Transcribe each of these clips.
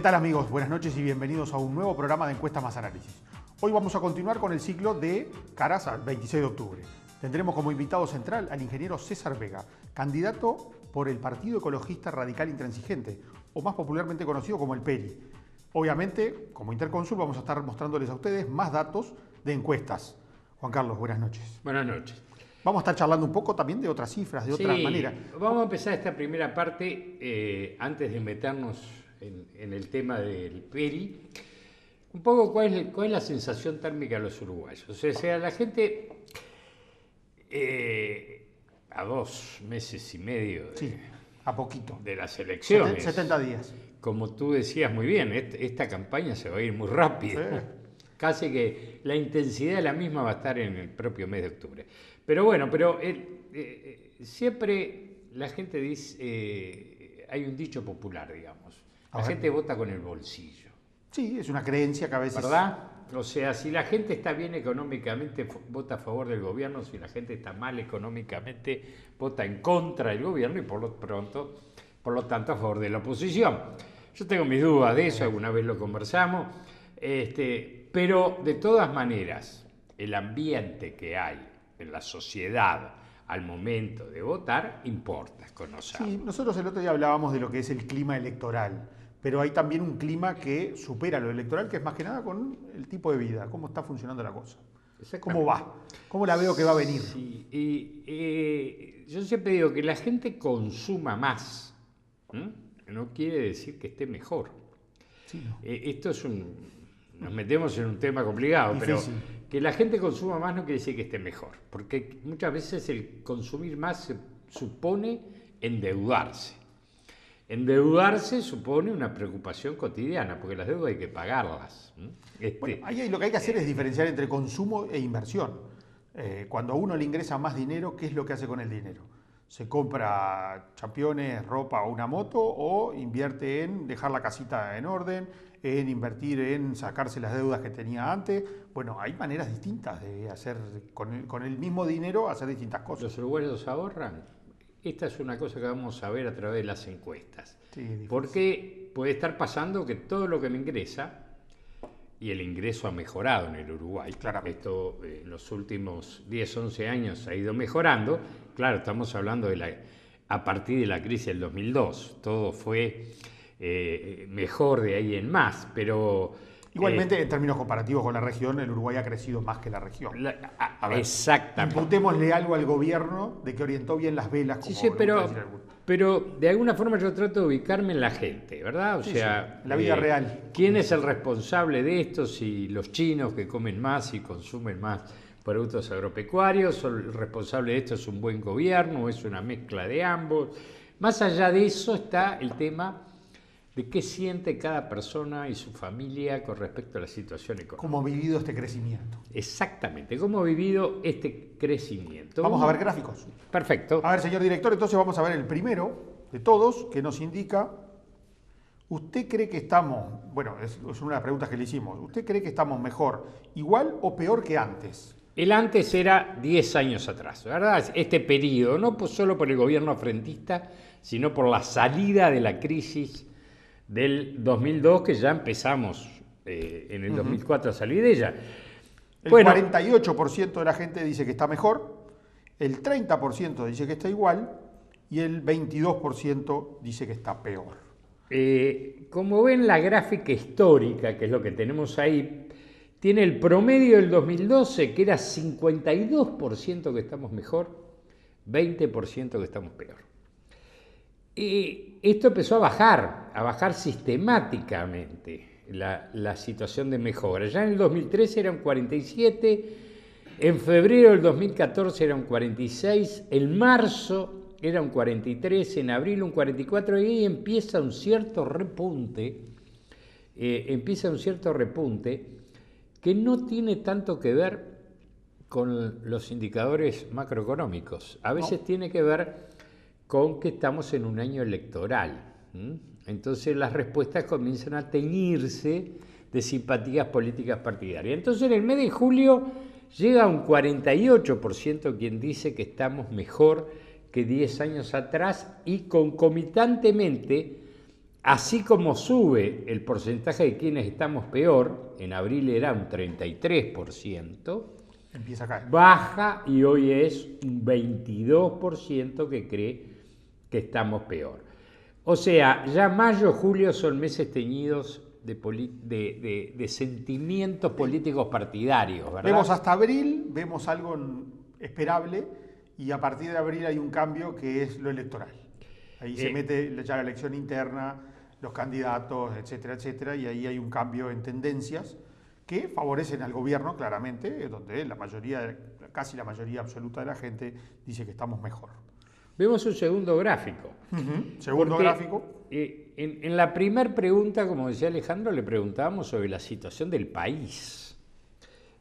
tal amigos? Buenas noches y bienvenidos a un nuevo programa de Encuesta Más Análisis. Hoy vamos a continuar con el ciclo de caras al 26 de octubre. Tendremos como invitado central al ingeniero César Vega, candidato por el Partido Ecologista Radical Intransigente, o más popularmente conocido como el PERI. Obviamente, como Intercónsul, vamos a estar mostrándoles a ustedes más datos de encuestas. Juan Carlos, buenas noches. Buenas noches. Vamos a estar charlando un poco también de otras cifras, de otra manera. Vamos a empezar esta primera parte, antes de meternos en el tema del PERI, un poco cuál es la sensación térmica de los uruguayos. O sea, la gente a 2 meses y medio a poquito de las elecciones, 70 días. Como tú decías muy bien, esta campaña se va a ir muy rápido. Sí. Casi que la intensidad de la misma va a estar en el propio mes de octubre. Pero bueno, siempre la gente dice, hay un dicho popular, digamos, la gente vota con el bolsillo. Sí, es una creencia que a veces... ¿Verdad? O sea, si la gente está bien económicamente, vota a favor del gobierno; si la gente está mal económicamente, vota en contra del gobierno y por lo tanto a favor de la oposición. Yo tengo mis dudas de eso, alguna vez lo conversamos, pero de todas maneras, el ambiente que hay en la sociedad al momento de votar importa conocerlo. Sí, nosotros el otro día hablábamos de lo que es el clima electoral, pero hay también un clima que supera lo electoral, que es más que nada con el tipo de vida, cómo está funcionando la cosa, cómo va, cómo la veo que va a venir. Sí, y yo siempre digo que la gente consuma más, no quiere decir que esté mejor. Sí, no. Esto es nos metemos en un tema complicado, difícil. Pero que la gente consuma más no quiere decir que esté mejor, porque muchas veces el consumir más supone endeudarse. Endeudarse supone una preocupación cotidiana, porque las deudas hay que pagarlas. Bueno, ahí lo que hay que hacer es diferenciar entre consumo e inversión. Cuando a uno le ingresa más dinero, ¿qué es lo que hace con el dinero? ¿Se compra championes, ropa o una moto, o invierte en dejar la casita en orden, en invertir en sacarse las deudas que tenía antes? Bueno, hay maneras distintas de hacer con el mismo dinero, hacer distintas cosas. ¿Los uruguayos ahorran? Esta es una cosa que vamos a ver a través de las encuestas. Sí, porque puede estar pasando que todo lo que me ingresa, y el ingreso ha mejorado en el Uruguay, claro. Esto en los últimos 10, 11 años ha ido mejorando. Claro, estamos hablando a partir de la crisis del 2002. Todo fue mejor de ahí en más, pero... Igualmente, en términos comparativos con la región, el Uruguay ha crecido más que la región. Exactamente. Imputémosle algo al gobierno de que orientó bien las velas. Como sí, pero de alguna forma yo trato de ubicarme en la gente, ¿verdad? O sea, la vida real. ¿Quién es el responsable de esto? Si los chinos que comen más y consumen más productos agropecuarios, o el responsable de esto es un buen gobierno, o es una mezcla de ambos. Más allá de eso está el tema de qué siente cada persona y su familia con respecto a la situación económica. ¿Cómo ha vivido este crecimiento? Exactamente, ¿cómo ha vivido este crecimiento? Vamos a ver gráficos. Perfecto. A ver, señor director, entonces vamos a ver el primero de todos, que nos indica, ¿usted cree que estamos, bueno, es una de las preguntas que le hicimos, ¿usted cree que estamos mejor, igual o peor que antes? El antes era 10 años atrás, ¿verdad? Este periodo, no solo por el gobierno frentista, sino por la salida de la crisis del 2002, que ya empezamos en el 2004 a salir de ella. El 48% de la gente dice que está mejor, el 30% dice que está igual y el 22% dice que está peor. Como ven, la gráfica histórica, que es lo que tenemos ahí, tiene el promedio del 2012, que era 52% que estamos mejor, 20% que estamos peor. Esto empezó a bajar sistemáticamente la situación de mejora. Ya en el 2013 era un 47, en febrero del 2014 era un 46, en marzo era un 43, en abril un 44, y ahí empieza un cierto repunte, que no tiene tanto que ver con los indicadores macroeconómicos. A veces tiene que ver con que estamos en un año electoral. Entonces las respuestas comienzan a teñirse de simpatías políticas partidarias. Entonces en el mes de julio llega a un 48% quien dice que estamos mejor que 10 años atrás, y concomitantemente así como sube el porcentaje de quienes estamos peor, en abril era un 33%, empieza a caer. Baja y hoy es un 22% que cree que estamos peor. O sea, ya mayo, julio son meses teñidos de sentimientos políticos partidarios, ¿verdad? Vemos hasta abril, vemos algo esperable, y a partir de abril hay un cambio que es lo electoral. Ahí se mete ya la elección interna, los candidatos, etcétera, etcétera, y ahí hay un cambio en tendencias que favorecen al gobierno, claramente, donde la mayoría, casi la mayoría absoluta de la gente dice que estamos mejor. Vemos un segundo gráfico. Segundo gráfico. En la primera pregunta, como decía Alejandro, le preguntábamos sobre la situación del país.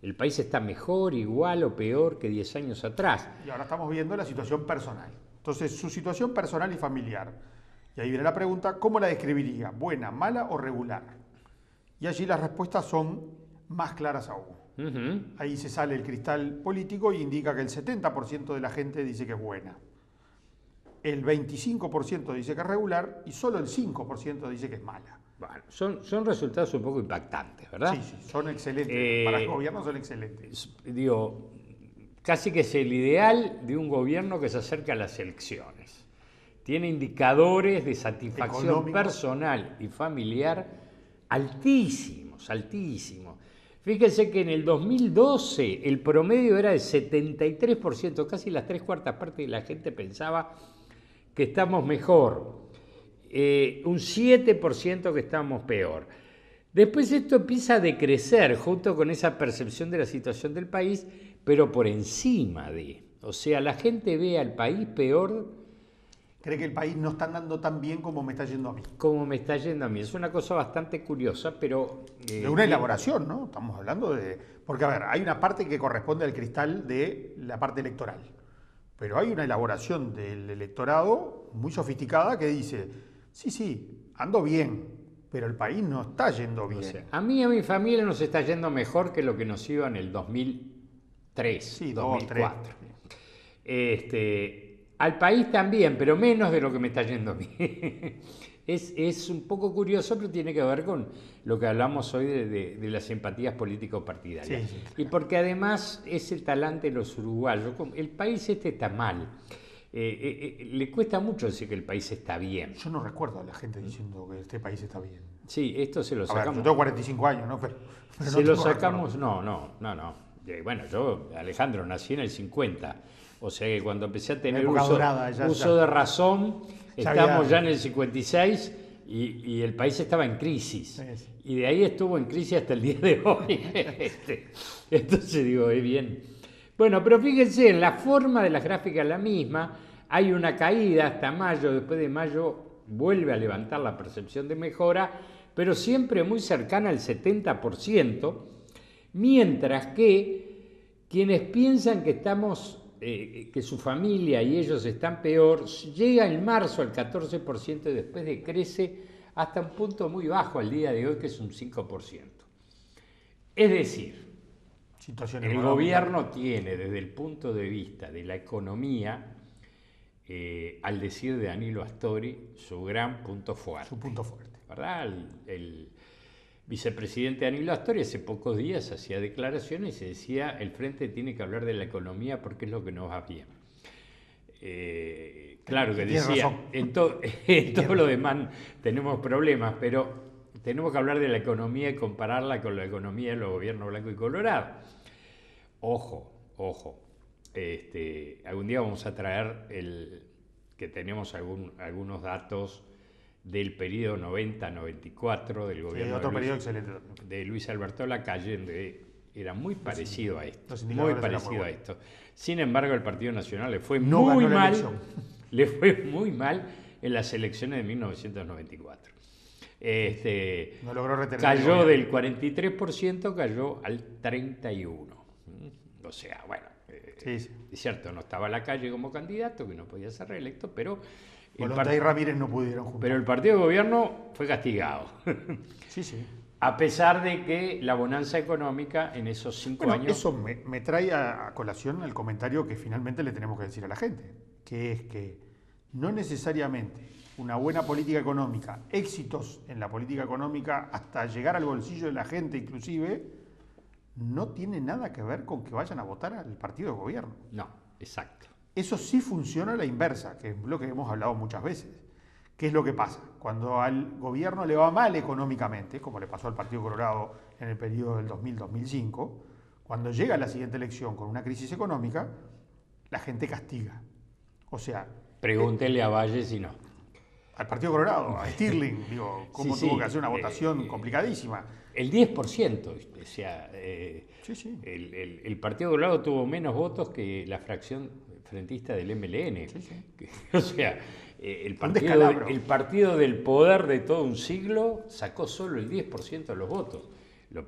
¿El país está mejor, igual o peor que 10 años atrás? Y ahora estamos viendo la situación personal. Entonces, su situación personal y familiar. Y ahí viene la pregunta, ¿cómo la describiría? ¿Buena, mala o regular? Y allí las respuestas son más claras aún. Ahí se sale el cristal político y indica que el 70% de la gente dice que es buena. El 25% dice que es regular y solo el 5% dice que es mala. Bueno, son resultados un poco impactantes, ¿verdad? Sí, son excelentes. Para el gobierno son excelentes. Digo, casi que es el ideal de un gobierno que se acerca a las elecciones. Tiene indicadores de satisfacción económico, personal y familiar altísimos, altísimos. Fíjense que en el 2012 el promedio era de 73%, casi las 3/4 partes de la gente pensaba que estamos mejor, un 7% que estamos peor. Después esto empieza a decrecer junto con esa percepción de la situación del país, pero por encima de, o sea, la gente ve al país peor. Cree que el país no está andando tan bien como me está yendo a mí. Como me está yendo a mí. Es una cosa bastante curiosa, pero... de una elaboración, ¿no? Estamos hablando de... Porque, a ver, hay una parte que corresponde al cristal de la parte electoral. Pero hay una elaboración del electorado muy sofisticada que dice, sí, ando bien, pero el país no está yendo bien. O sea, a mí y a mi familia nos está yendo mejor que lo que nos iba en el 2003, sí, 2004. Al país también, pero menos de lo que me está yendo a mí. Es un poco curioso, pero tiene que ver con lo que hablamos hoy de las simpatías político-partidarias. Sí, claro. Y porque además es el talante de los uruguayos. El país está mal. Le cuesta mucho decir que el país está bien. Yo no recuerdo a la gente diciendo que este país está bien. Sí, esto se lo sacamos. A ver, yo tengo 45 años, ¿no? Pero se lo sacamos, no. Bueno, yo, Alejandro, nací en el 50. O sea que cuando empecé a tener uso de razón, estamos ya en el 56 y el país estaba en crisis. Sí. Y de ahí estuvo en crisis hasta el día de hoy. Entonces digo, es bien. Bueno, pero fíjense, en la forma de las gráficas es la misma. Hay una caída hasta mayo, después de mayo vuelve a levantar la percepción de mejora, pero siempre muy cercana al 70%, mientras que quienes piensan que estamos... que su familia y ellos están peor, llega en marzo al 14% y después decrece hasta un punto muy bajo al día de hoy, que es un 5%. Es decir, el gobierno tiene desde el punto de vista de la economía, al decir de Danilo Astori, su gran punto fuerte. Su punto fuerte. ¿Verdad? El vicepresidente Danilo Astori hace pocos días hacía declaraciones y decía el Frente tiene que hablar de la economía porque es lo que nos va bien. Claro que decía, en todo lo demás tenemos problemas, pero tenemos que hablar de la economía y compararla con la economía de los gobiernos blanco y colorado. Ojo. Algún día vamos a traer que tenemos algunos datos del periodo 90-94 del gobierno de Luis Alberto Lacalle, donde era muy parecido a esto. Sin embargo, el Partido Nacional le fue muy mal en las elecciones de 1994. No logró retener. Cayó del 43%, cayó al 31%. O sea, bueno, es cierto, no estaba Lacalle como candidato, que no podía ser reelecto, pero... Volonté y Ramírez no pudieron juntar. Pero el partido de gobierno fue castigado. Sí. A pesar de que la bonanza económica en esos 5 años... Eso me trae a colación el comentario que finalmente le tenemos que decir a la gente, que es que no necesariamente una buena política económica, éxitos en la política económica hasta llegar al bolsillo de la gente inclusive, no tiene nada que ver con que vayan a votar al partido de gobierno. No, exacto. Eso sí funciona a la inversa, que es lo que hemos hablado muchas veces. ¿Qué es lo que pasa? Cuando al gobierno le va mal económicamente, como le pasó al Partido Colorado en el periodo del 2000-2005, cuando llega la siguiente elección con una crisis económica, la gente castiga. O sea... Pregúntele a Valle si no. Al Partido Colorado, a Stirling, digo, cómo Sí, tuvo que hacer una votación complicadísima. El 10%, o sea, Sí. el Partido Colorado tuvo menos votos que la fracción frentista del MLN. Sí. O sea, el partido del poder de todo un siglo sacó solo el 10% de los votos.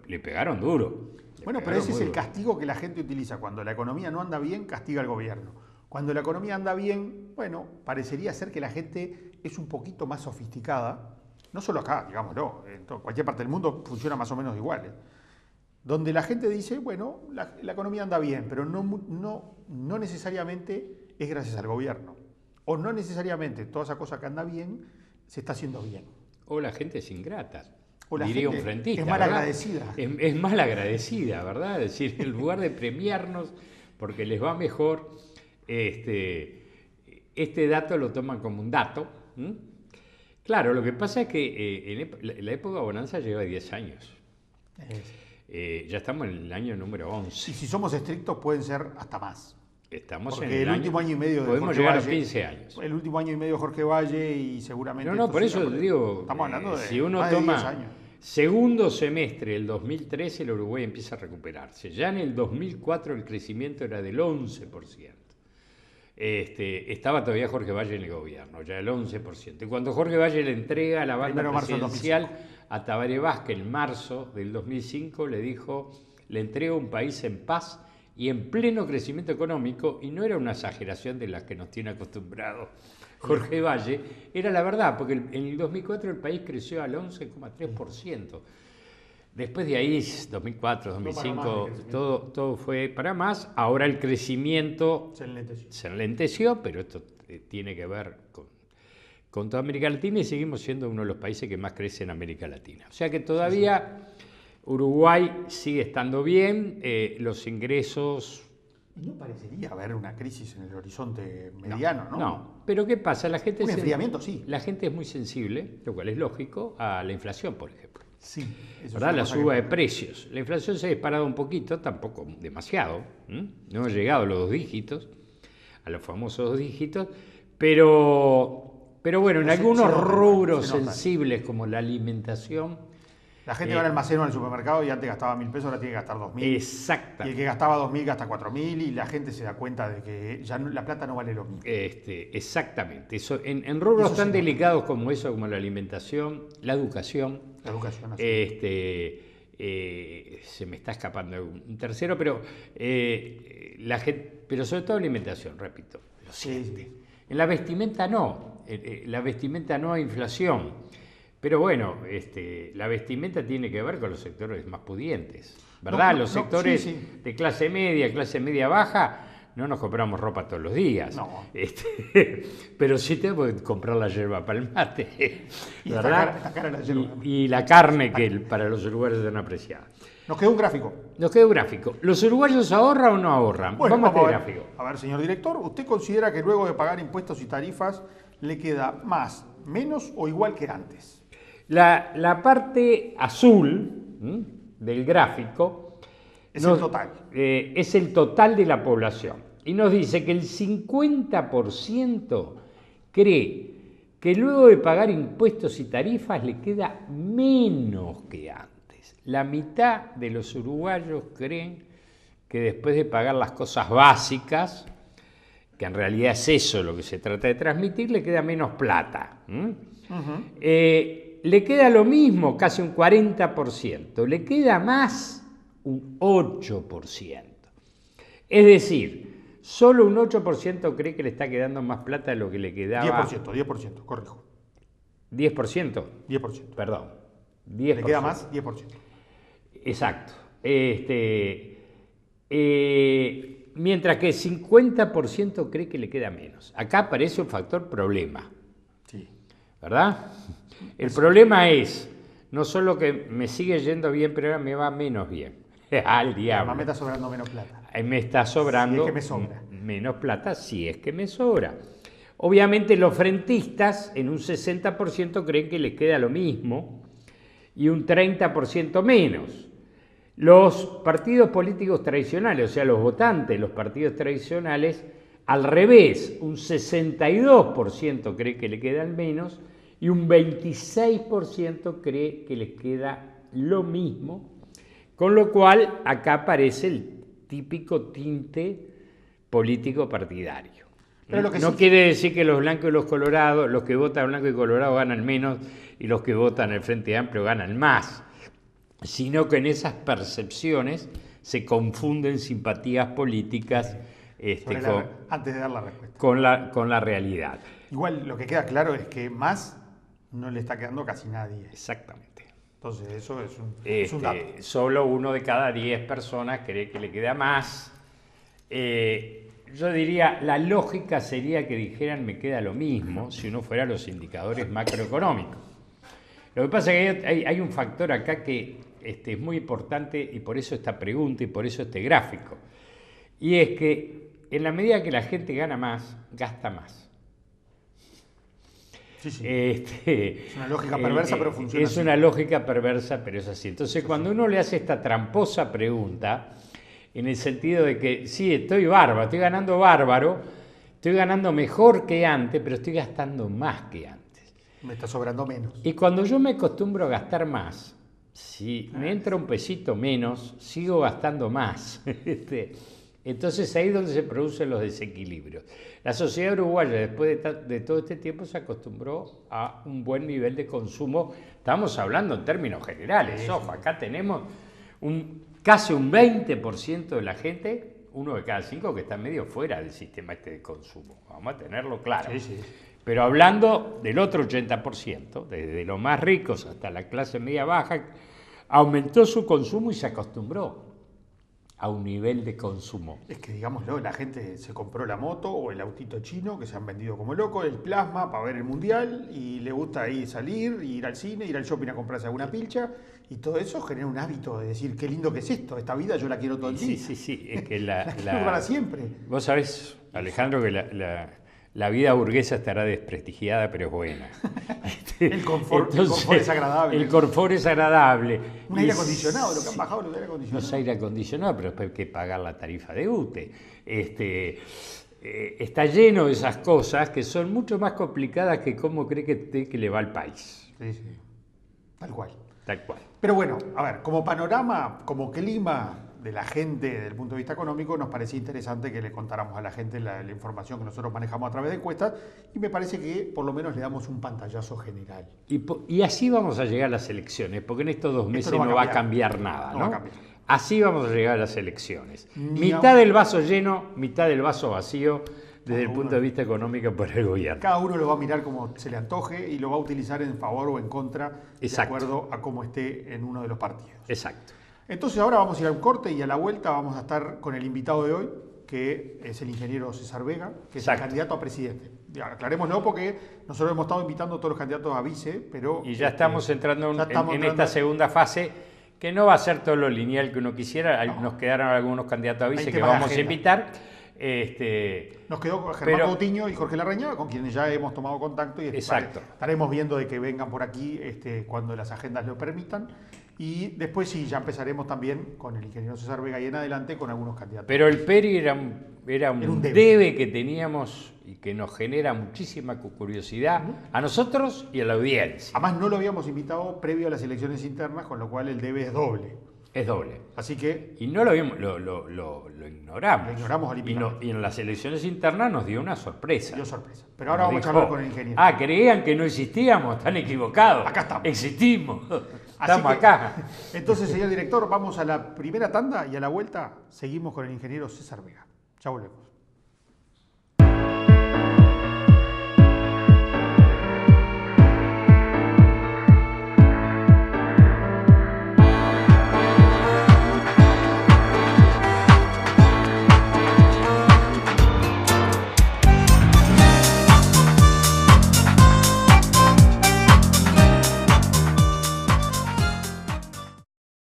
Le pegaron duro. Bueno, pero ese es el castigo que la gente utiliza. Cuando la economía no anda bien, castiga al gobierno. Cuando la economía anda bien, bueno, parecería ser que la gente es un poquito más sofisticada. No solo acá, digámoslo, en cualquier parte del mundo funciona más o menos igual. Donde la gente dice, bueno, la economía anda bien, pero no necesariamente es gracias al gobierno. O no necesariamente toda esa cosa que anda bien se está haciendo bien. O la gente es ingrata. O la diría gente un frentista. Es mal agradecida. Es mal agradecida, ¿verdad? Es decir, en lugar de premiarnos porque les va mejor, este dato lo toman como un dato. Claro, lo que pasa es que la época bonanza lleva 10 años. Ya estamos en el año número 11. Y si somos estrictos pueden ser hasta más. Estamos porque en el último año y medio de podemos Jorge llegar Valle, a 15 años. El último año y medio de Jorge Valle y seguramente... No, por eso digo, estamos hablando de si uno más de 10 toma años. segundo semestre del 2013, el Uruguay empieza a recuperarse. Ya en el 2004 el crecimiento era del 11%. Estaba todavía Jorge Valle en el gobierno, ya el 11%. Y cuando Jorge Valle le entrega la banda presidencial a Tabaré Vázquez en marzo del 2005, le dijo, le entrego un país en paz y en pleno crecimiento económico, y no era una exageración de las que nos tiene acostumbrado Jorge Valle, era la verdad, porque en el 2004 el país creció al 11,3%. Después de ahí, 2004, 2005, todo fue para más. Ahora el crecimiento se enlenteció, pero esto tiene que ver con toda América Latina y seguimos siendo uno de los países que más crece en América Latina. O sea que todavía Uruguay sigue estando bien, los ingresos... No parecería haber una crisis en el horizonte mediano, ¿no? No, pero ¿qué pasa? La gente un enfriamiento, sí. La gente es muy sensible, lo cual es lógico, a la inflación, por ejemplo. Sí, eso ¿verdad? La suba de precios. La inflación se ha disparado un poquito, tampoco demasiado. No ha llegado a los 2 dígitos, a los famosos 2 dígitos, pero bueno, en algunos rubros sensibles como la alimentación. La gente va al almacén o al supermercado y antes gastaba 1.000 pesos, ahora tiene que gastar 2.000. Exacto. Y el que gastaba 2.000 gasta 4.000 y la gente se da cuenta de que ya la plata no vale lo mismo. Exactamente. Eso, en rubros tan delicados como eso, como la alimentación, la educación. La educación. Se me está escapando un tercero, pero la gente, pero sobre todo alimentación, repito. Lo siente. Sí. En la vestimenta no. La vestimenta no hay inflación. Pero bueno, la vestimenta tiene que ver con los sectores más pudientes, ¿verdad? Los sectores de clase media baja, no nos compramos ropa todos los días. No. Pero sí tenemos que comprar la yerba para el mate, ¿verdad? Está cara la yerba. Y la carne que para los uruguayos es tan apreciada. Nos quedó un gráfico. ¿Los uruguayos ahorran o no ahorran? Bueno, vamos a ver gráfico. A ver, señor director, ¿usted considera que luego de pagar impuestos y tarifas le queda más, menos o igual que antes? La parte azul del gráfico es el total. Es el total de la población. Y nos dice que el 50% cree que luego de pagar impuestos y tarifas le queda menos que antes. La mitad de los uruguayos creen que después de pagar las cosas básicas, que en realidad es eso lo que se trata de transmitir, le queda menos plata. Le queda lo mismo, casi un 40%, le queda más un 8%. Es decir, solo un 8% cree que le está quedando más plata de lo que le quedaba. 10%, corrijo. ¿10%? 10%. Perdón. 10%. Le queda más, 10%. Exacto. mientras que el 50% cree que le queda menos. Acá aparece un factor problema, Sí. ¿verdad? El problema es, no solo que me sigue yendo bien, pero ahora me va menos bien. Al diablo. Además me está sobrando menos plata. Me está sobrando Si es que me sobra. menos plata, si es que me sobra. Obviamente los frentistas en un 60% creen que les queda lo mismo y un 30% menos. Los partidos políticos tradicionales, o sea, los votantes de los partidos tradicionales, al revés, un 62% cree que le quedan menos y un 26% cree que les queda lo mismo, con lo cual acá aparece el típico tinte político partidario. Pero lo que no sí quiere decir que los blancos y los colorados, los que votan blanco y colorado ganan menos y los que votan el Frente Amplio ganan más, sino que en esas percepciones se confunden simpatías políticas antes de dar la respuesta. con la realidad. Igual lo que queda claro es que más no le está quedando casi nadie. Exactamente. Entonces eso es un dato. Solo 1 de cada 10 personas cree que le queda más. Yo diría, la lógica sería que dijeran me queda lo mismo si uno fuera a los indicadores macroeconómicos. Lo que pasa es que hay un factor acá que es muy importante y por eso esta pregunta y por eso este gráfico. Y es que en la medida que la gente gana más, gasta más. Sí, sí. Es una lógica perversa, pero funciona así. Es una lógica perversa, pero es así. Entonces, cuando uno le hace esta tramposa pregunta, en el sentido de que, sí, estoy bárbaro, estoy ganando bárbaro, estoy ganando mejor que antes, pero estoy gastando más que antes. Me está sobrando menos. Y cuando yo me acostumbro a gastar más, si me entra un pesito menos, sigo gastando más. Entonces ahí es donde se producen los desequilibrios. La sociedad uruguaya, después de todo este tiempo, se acostumbró a un buen nivel de consumo. Estamos hablando en términos generales. Ojo, acá tenemos casi un 20% de la gente, 1 de cada 5, que está medio fuera del sistema de consumo. Vamos a tenerlo claro. Sí, sí. Pero hablando del otro 80%, desde los más ricos hasta la clase media baja, aumentó su consumo y se acostumbró a un nivel de consumo. Es que, digámoslo, la gente se compró la moto o el autito chino que se han vendido como loco, el plasma para ver el mundial, y le gusta ahí salir, ir al cine, ir al shopping a comprarse alguna pilcha, y todo eso genera un hábito de decir, qué lindo que es esto, esta vida yo la quiero todo el día. Sí, es que la quiero para siempre. Vos sabés, Alejandro, que la vida burguesa estará desprestigiada, pero es buena. El confort es agradable. El confort es agradable. Un aire acondicionado, lo que han bajado los aire acondicionados. No es aire acondicionado, pero después hay que pagar la tarifa de UTE. Está lleno de esas cosas que son mucho más complicadas que cómo cree que le va al país. Sí. Tal cual. Tal cual. Pero bueno, a ver, como panorama, como clima de la gente desde el punto de vista económico, nos parecía interesante que le contáramos a la gente la información que nosotros manejamos a través de encuestas, y me parece que por lo menos le damos un pantallazo general. Y así vamos a llegar a las elecciones, porque en estos 2 meses no va a cambiar nada, ¿no? Va a cambiar. Así vamos a llegar a las elecciones. Mitad del vaso lleno, mitad del vaso vacío, desde el punto de vista económico por el gobierno. Cada uno lo va a mirar como se le antoje y lo va a utilizar en favor o en contra, Exacto, de acuerdo a cómo esté en uno de los partidos. Exacto. Entonces ahora vamos a ir a un corte y a la vuelta vamos a estar con el invitado de hoy, que es el ingeniero César Vega, que es el candidato a presidente. Ya, aclarémoslo porque nosotros hemos estado invitando a todos los candidatos a vice, pero... Y ya estamos entrando en esta segunda fase, que no va a ser todo lo lineal que uno quisiera. No. Nos quedaron algunos candidatos a vice que vamos a invitar. Nos quedó Germán Coutinho y Jorge Larrañaga, con quienes ya hemos tomado contacto y estaremos viendo de que vengan por aquí cuando las agendas lo permitan. Y después sí, ya empezaremos también con el ingeniero César Vega y en adelante con algunos candidatos. Pero el PERI era un debe que teníamos y que nos genera muchísima curiosidad a nosotros y a la audiencia. Además no lo habíamos invitado previo a las elecciones internas, con lo cual el debe es doble. Es doble. Así que... Y no lo vimos, lo ignoramos. Lo ignoramos olímpicamente. Y en las elecciones internas nos dio una sorpresa. Dio sorpresa. Pero ahora vamos a hablar con el ingeniero. Creían que no existíamos, están equivocados. Acá estamos. Existimos. Estamos acá. Entonces, señor director, vamos a la primera tanda y a la vuelta seguimos con el ingeniero César Vega. Ya volvemos.